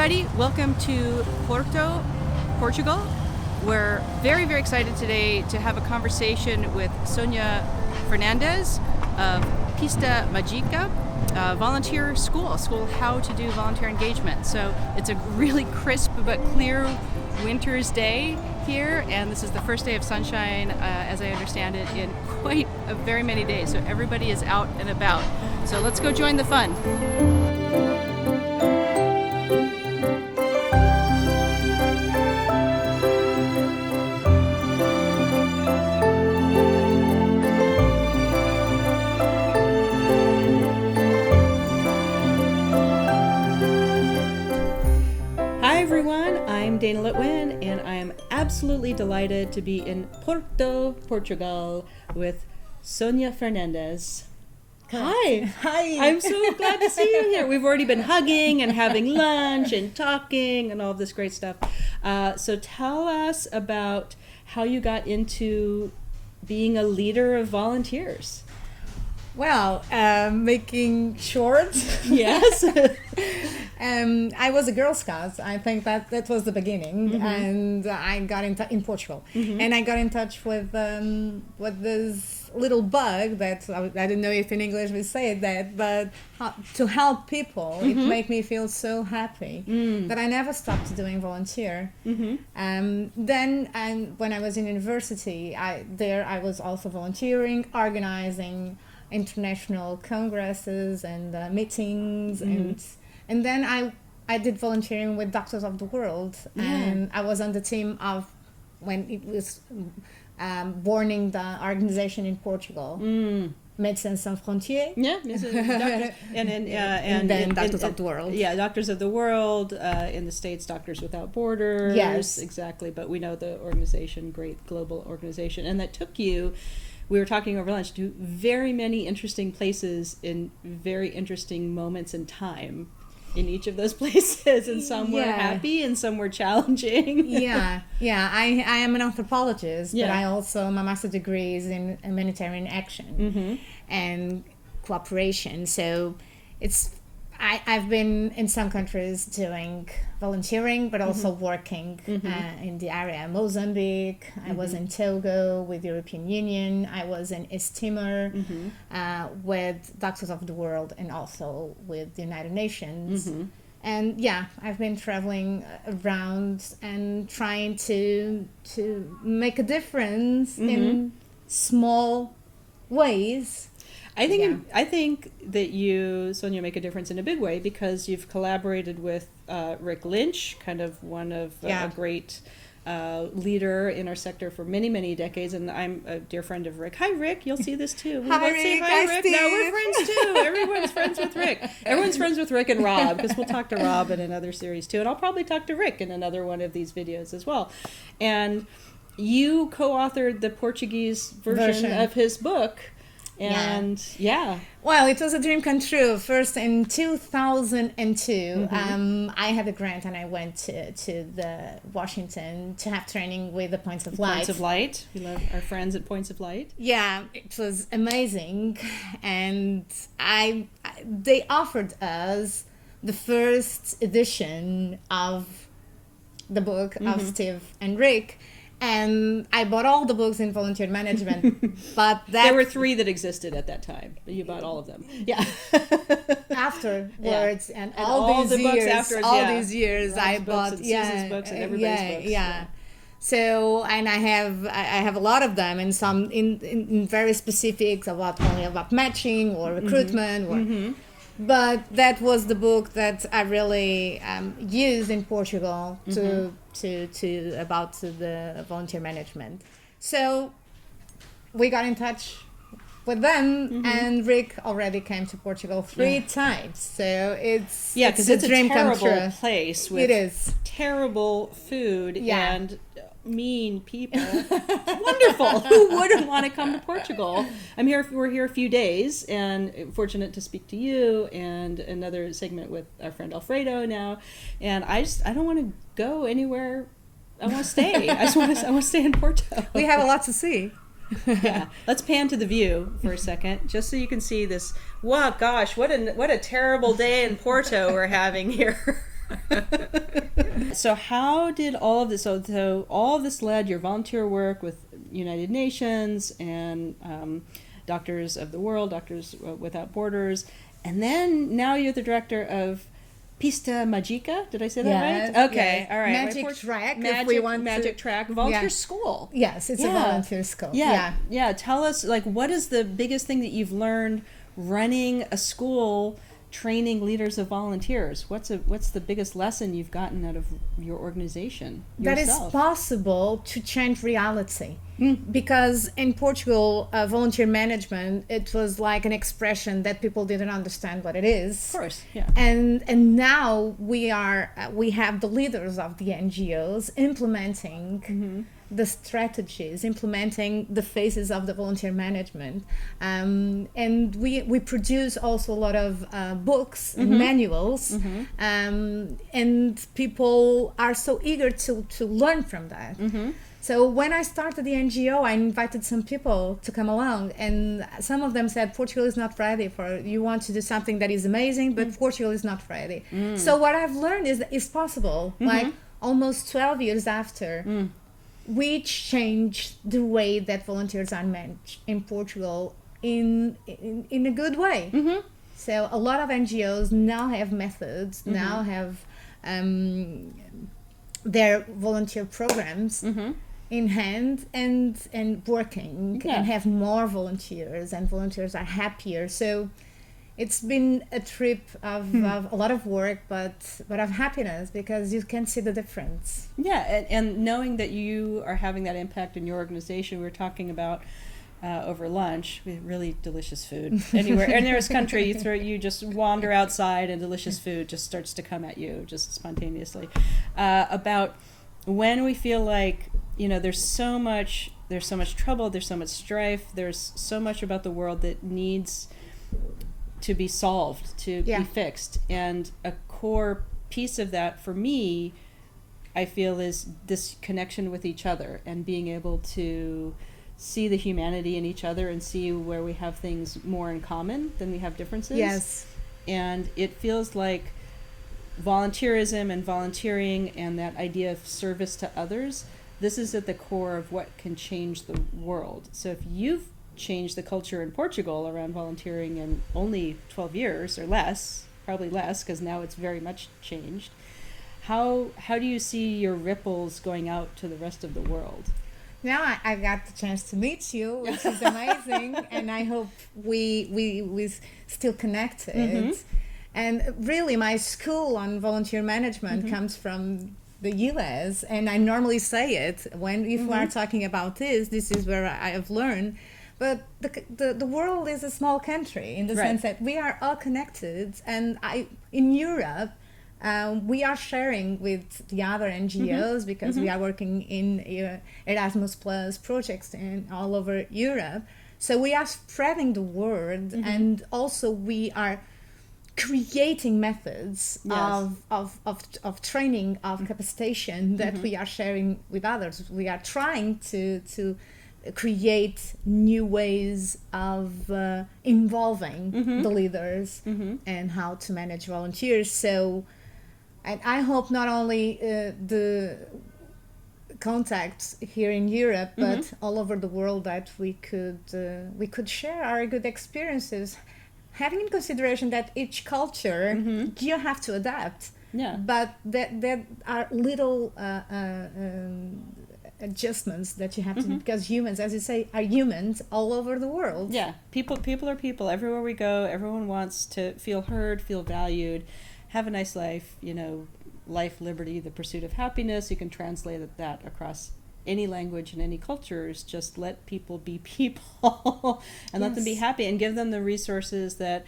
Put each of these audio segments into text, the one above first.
everybody. Welcome to Porto, Portugal. We're very, very excited today to have a conversation with Sonia Fernandes of Pista Magica, volunteer school how to do volunteer engagement. So it's a really crisp but clear winter's day here, and this is the first day of sunshine, as I understand it, in quite a very many days. So everybody is out and about. So let's go join the fun. I'm Dana Litwin, and I am absolutely delighted to be in Porto, Portugal, with Sonia Fernandes. Hi. I'm so glad to see you here. We've already been hugging and having lunch and talking and all of this great stuff. So tell us about how you got into being a leader of volunteers. Well, making short. Yes. I was a Girl Scout. I think that was the beginning, mm-hmm. and I got in Portugal, mm-hmm. and I got in touch with this little bug that I don't know if in English we say that, but to help people, mm-hmm. it made me feel so happy that I never stopped doing volunteer. Mm-hmm. Then, when I was in university, I was also volunteering, organizing international congresses and meetings, mm-hmm. and then I did volunteering with Doctors of the World, and I was on the team of when it was borning the organization in Portugal, Médecins Sans Frontières. Yeah, and then Doctors of the World. Yeah, Doctors of the World, in the States, Doctors Without Borders. Yes, exactly. But we know the organization, great global organization, and that took you. We were talking over lunch, to very many interesting places in very interesting moments in time in each of those places, and some were happy and some were challenging. I am an anthropologist, but I also, my master's degree is in humanitarian action and cooperation. So I've been in some countries doing volunteering, but also working in the area. Mozambique, I was in Togo with the European Union, I was in East Timor with Doctors of the World, and also with the United Nations. And I've been traveling around and trying to make a difference in small ways. I think that you, Sonia, make a difference in a big way because you've collaborated with Rick Lynch, kind of one of a great leader in our sector for many, many decades, and I'm a dear friend of Rick. Hi, Rick. You'll see this too. Hi, Rick. Say hi, Rick. Now we're friends too. Everyone's friends with Rick. Everyone's friends with Rick and Rob, because we'll talk to Rob in another series too, and I'll probably talk to Rick in another one of these videos as well. And you co-authored the Portuguese version of his book. And well, it was a dream come true. First in 2002, I had a grant and I went to the Washington to have training with the Points of Light. Points of Light. We love our friends at Points of Light. Yeah, it was amazing, and they offered us the first edition of the book of Steve and Rick. And I bought all the books in volunteer management, but there were 3 that existed at that time. You bought all of them. Yeah. Afterwards, and all these years, I bought Susan's books and everybody's books. Yeah. So, and I have a lot of them, and some in very specifics about matching or recruitment But that was the book that I really used in Portugal about the volunteer management. So we got in touch with them, and Rick already came to Portugal 3 times. So it's a dream come true. Terrible place with it is terrible food and mean people. Wonderful. Who wouldn't want to come to Portugal? We're here a few days, and fortunate to speak to you and another segment with our friend Alfredo now. And I don't want to go anywhere. I want to stay. I want to stay in Porto. We have a lot to see. Let's pan to the view for a second, just so you can see this. Wow, gosh, what a terrible day in Porto we're having here. So how did all of this, so all of this led your volunteer work with United Nations and Doctors of the World, Doctors Without Borders, and then now you're the director of Pista Magica. Did I say that right? Okay, yes. all right. Magic track, if we want Magic to. track, volunteer Yeah. school. Yes, it's a volunteer school. Yeah. Tell us, like, what is the biggest thing that you've learned running a school, training leaders of volunteers? What's the biggest lesson you've gotten out of your organization That yourself? is possible to change reality. Because in Portugal, volunteer management, it was like an expression that people didn't understand what it is. Of course, yeah. And now we have the leaders of the NGOs implementing the strategies, implementing the phases of the volunteer management, and we produce also a lot of books and manuals, and people are so eager to learn from that. So when I started the NGO, I invited some people to come along, and some of them said, Portugal is not ready for it. You want to do something that is amazing, but Portugal is not ready. So what I've learned is that it's possible, like almost 12 years after, we changed the way that volunteers are managed in Portugal in a good way. So a lot of NGOs now have methods, now have their volunteer programs in hand and working, and have more volunteers, and volunteers are happier. So it's been a trip of a lot of work, but of happiness, because you can see the difference. Yeah, and knowing that you are having that impact in your organization. We were talking about over lunch, we had really delicious food anywhere. And there's country, you just wander outside and delicious food just starts to come at you just spontaneously. About when we feel like, there's so much trouble, there's so much strife, there's so much about the world that needs to be solved, to be fixed. And a core piece of that for me, I feel, is this connection with each other and being able to see the humanity in each other and see where we have things more in common than we have differences. Yes. And it feels like volunteerism and volunteering and that idea of service to others, this is at the core of what can change the world. So if you've changed the culture in Portugal around volunteering in only 12 years or less, probably less, because now it's very much changed, how do you see your ripples going out to the rest of the world? Now I got the chance to meet you, which is amazing, and I hope we still connected. And really, my school on volunteer management comes from the US, and I normally say it if we are talking about this is where I have learned. But the world is a small country in the sense that we are all connected, and in Europe, we are sharing with the other NGOs because we are working in Erasmus Plus projects all over Europe. So we are spreading the word, and also we are creating methods of training, of capacitation that we are sharing with others. We are trying to create new ways of involving the leaders and how to manage volunteers. So, and I hope not only the contacts here in Europe, but all over the world, that we could share our good experiences, having in consideration that each culture you have to adapt. Yeah. But that are little adjustments that you have to do, because humans, as you say, are humans all over the world. Yeah, people are people. Everywhere we go, everyone wants to feel heard, feel valued, have a nice life, life, liberty, the pursuit of happiness. You can translate that across any language and any cultures. Just let people be people and let them be happy, and give them the resources that,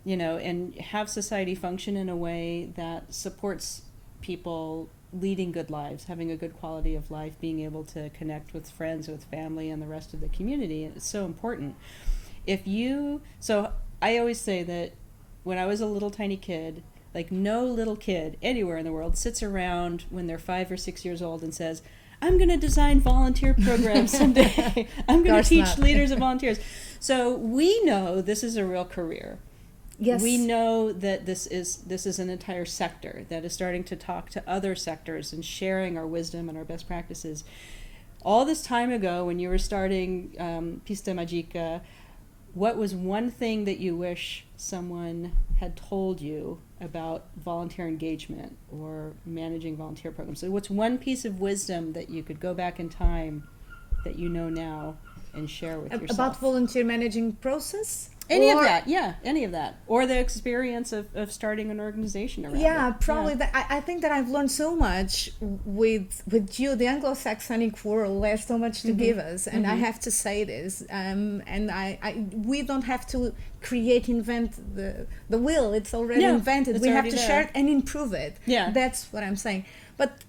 and have society function in a way that supports people leading good lives, having a good quality of life, being able to connect with friends, with family, and the rest of the community. It's so important. So I always say that when I was a little tiny kid, like no little kid anywhere in the world sits around when they're 5 or 6 years old and says, I'm going to design volunteer programs someday. I'm going to teach leaders of volunteers. So we know this is a real career. Yes. We know that this is an entire sector that is starting to talk to other sectors and sharing our wisdom and our best practices. All this time ago, when you were starting Pista Magica, what was one thing that you wish someone had told you about volunteer engagement or managing volunteer programs? So what's one piece of wisdom that you could go back in time that you know now and share with yourself? About volunteer managing process? Any of that. Or the experience of starting an organization around it. Probably. I think that I've learned so much with you. The Anglo-Saxonic world has so much to give us, and I have to say this. And we don't have to invent the wheel. It's already invented. We have to share it and improve it. Yeah, that's what I'm saying. But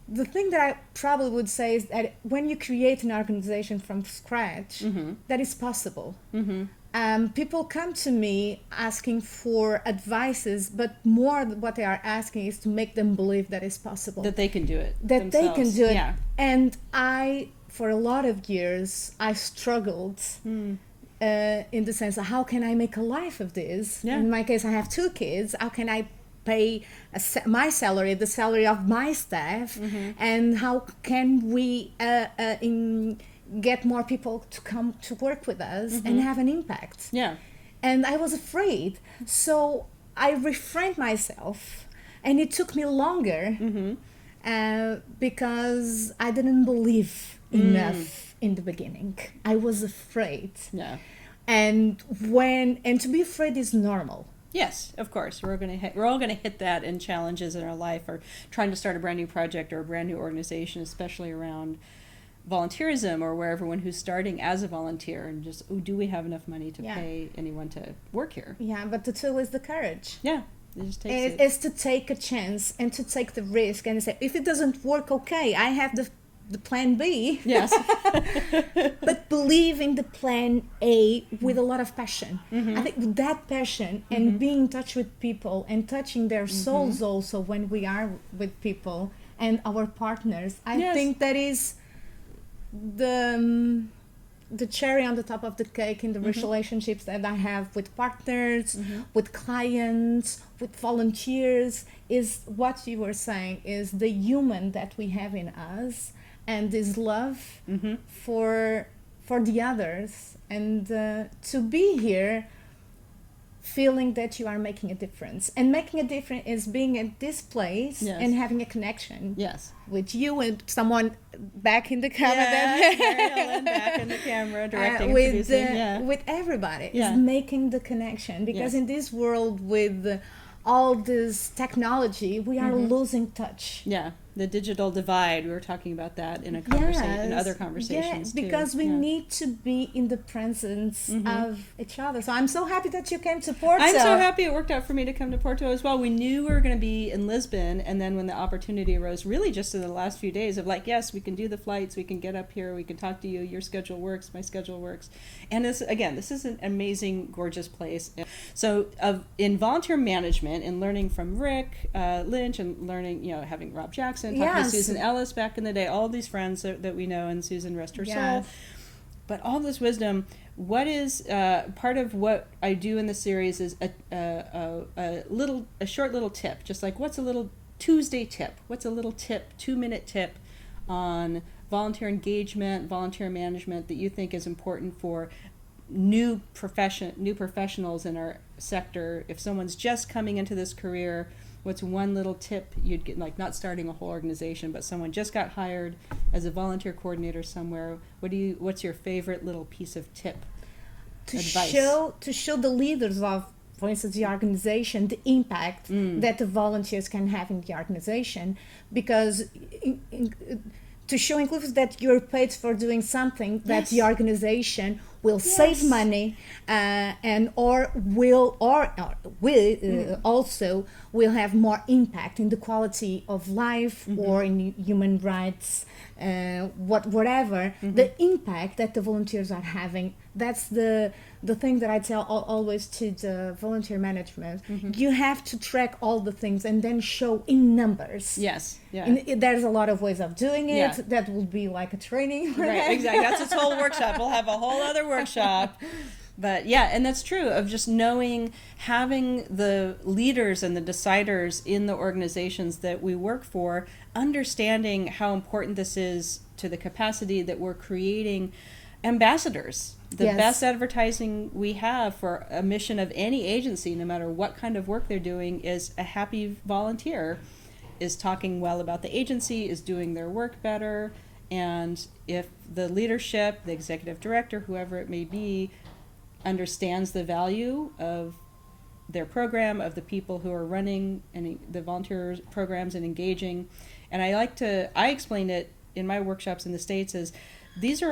the thing that I probably would say is that when you create an organization from scratch, that is possible. People come to me asking for advices, but more what they are asking is to make them believe that it's possible. That they can do it. That themselves. They can do it. Yeah. And for a lot of years, I struggled in the sense of how can I make a life of this? Yeah. In my case, I have 2 kids. How can I pay my salary, the salary of my staff, and how can we get more people to come to work with us and have an impact? Yeah. And I was afraid, so I refrained myself, and it took me longer because I didn't believe enough in the beginning. I was afraid. Yeah. And to be afraid is normal. Yes, of course. We're all gonna hit that in challenges in our life, or trying to start a brand new project or a brand new organization, especially around volunteerism or where everyone who's starting as a volunteer and just, do we have enough money to pay anyone to work here? Yeah, but the tool is the courage. Yeah, it just takes it. It's to take a chance and to take the risk and say, if it doesn't work, okay, I have the plan B. Yes. But believe in the plan A with a lot of passion. I think with that passion and being in touch with people and touching their souls also when we are with people and our partners, I think that is the cherry on the top of the cake in the relationships that I have with partners, with clients, with volunteers, is what you were saying, is the human that we have in us, and this love for the others, and to be here feeling that you are making a difference. And making a difference is being at this place and having a connection with you and someone back in the camera. Ellen back in the camera, directing, producing. With everybody. Is making the connection. Because in this world with all this technology, we are losing touch. Yeah. The digital divide, we were talking about that in a conversation, in other conversations too. Because we need to be in the presence of each other. So I'm so happy that you came to Porto. I'm so happy it worked out for me to come to Porto as well. We knew we were going to be in Lisbon, and then when the opportunity arose, really just in the last few days of like, yes, we can do the flights, we can get up here, we can talk to you, your schedule works, my schedule works. And this is an amazing, gorgeous place. So in volunteer management and learning from Rick Lynch and learning, having Rob Jackson, talking to Susan Ellis back in the day, all these friends that we know, and Susan, rest her soul. But all this wisdom, what is part of what I do in the series is a short little tip, just like what's a little Tuesday tip, what's a little tip, 2-minute tip on volunteer engagement, volunteer management that you think is important for new professionals in our sector. If someone's just coming into this career, what's one little tip you'd get, like not starting a whole organization, but someone just got hired as a volunteer coordinator somewhere? What's your favorite little piece of tip? Advice? To show the leaders of, for instance, the organization, the impact that the volunteers can have in the organization, because to show inclusive that you're paid for doing something that the organization will save money and also will have more impact in the quality of life or in human rights, whatever the impact that the volunteers are having. That's the thing that I tell always to the volunteer management. You have to track all the things and then show in numbers. Yes. Yeah. There's a lot of ways of doing it. Yeah. That will be like a training. Right, exactly. That's its whole workshop. We'll have a whole other workshop. But yeah, and that's true of just knowing, having the leaders and the deciders in the organizations that we work for, understanding how important this is to the capacity that we're creating ambassadors. The Yes. best advertising we have for a mission of any agency, no matter what kind of work they're doing, is a happy volunteer is talking well about the agency, is doing their work better. And if the leadership, the executive director, whoever it may be, understands the value of their program, of the people who are running and the volunteer programs and engaging. And I explain it in my workshops in the States as this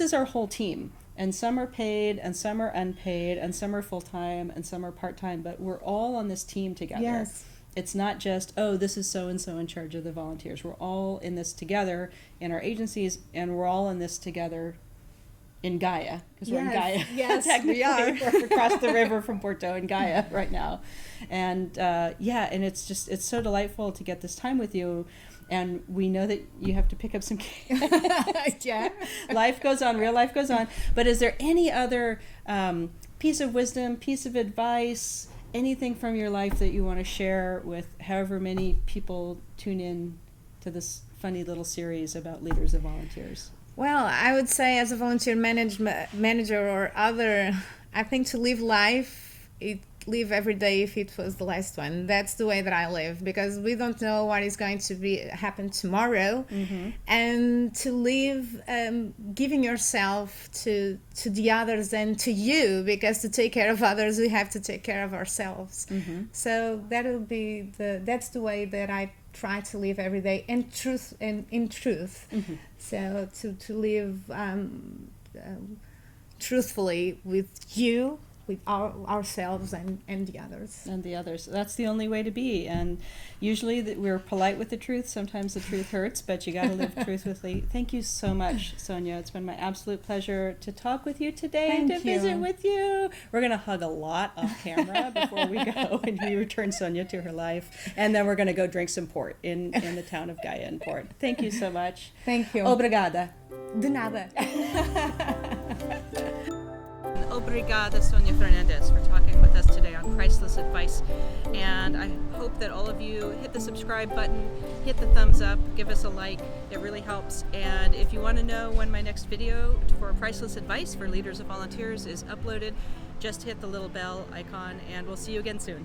is our whole team. And some are paid, and some are unpaid, and some are full-time, and some are part-time, but we're all on this team together. Yes. It's not just, oh, this is so-and-so in charge of the volunteers. We're all in this together in our agencies, and we're all in this together in Gaia, because we're in Gaia. Yes, Technically, we are. we're across the river from Porto in Gaia right now. And and it's so delightful to get this time with you. And we know that you have to pick up some Yeah. Life goes on, real life goes on. But is there any other piece of wisdom, piece of advice, anything from your life that you want to share with however many people tune in to this funny little series about leaders of volunteers? Well, I would say as a volunteer manager or other, I think to live life, live every day if it was the last one. That's the way that I live, because we don't know what is going to happen tomorrow. Mm-hmm. And to live giving yourself to the others and to you, because to take care of others we have to take care of ourselves. Mm-hmm. So that's the way that I try to live every day, in truth. Mm-hmm. So to live truthfully with you, with ourselves and the others. And the others. That's the only way to be. And usually we're polite with the truth. Sometimes the truth hurts, but you got to live truthfully. Thank you so much, Sonia. It's been my absolute pleasure to talk with you today and to visit with you. We're going to hug a lot off camera before we go and we return Sonia to her life. And then we're going to go drink some port in the town of Gaia in Port. Thank you so much. Thank you. Obrigada. De nada. Obrigada, Sonia Fernandes, for talking with us today on Priceless Advice. And I hope that all of you hit the subscribe button, hit the thumbs up, give us a like. It really helps. And if you want to know when my next video for Priceless Advice for Leaders of Volunteers is uploaded, just hit the little bell icon, and we'll see you again soon.